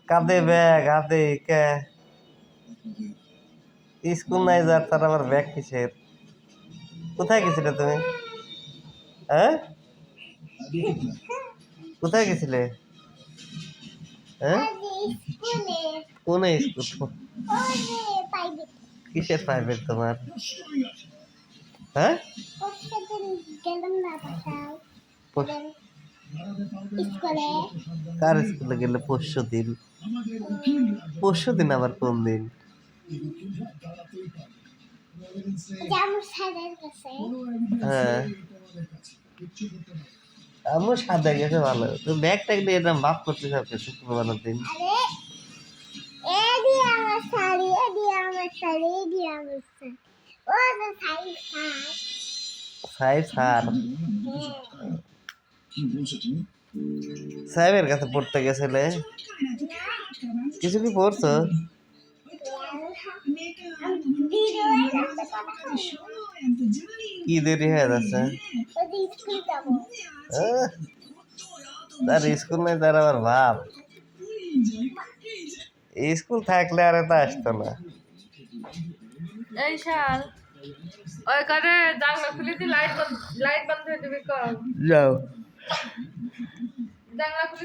কাঁধে ব্যাগ হাতে কে স্কুল নাই যার তার আবার ব্যাগ কিসের? কোথায় গেছিলে তুমি? হ্যাঁ, কোথায় গেছিলে? হ্যাঁ, কোন স্কুল? কিসের প্রাইভেট তোমার? হ্যাঁ, কার স্কুলে গেলে? পরশু দিন? পরশু দিন আবার কোন দিন? হ্যাঁ, আমার সাদা গেছে ভালো। তো ব্যাগ ট্যাগ নিয়ে এরকম ভাব করতে হবে শুক্রবারের দিন। সাহেব স্যার সাহেবের কাছে পড়তে গেছিলে? কিছু কি পড়ছো? কি দেরি হয়ে যাচ্ছে? তার স্কুল নেই, তার আবার ভাব। স্কুল থাকলে আর এটা আসতো না। এই শাল ওই করে জানলা খুলে দি লাইট বন্ধ হয়ে যাবে। যাও জানলা খুলে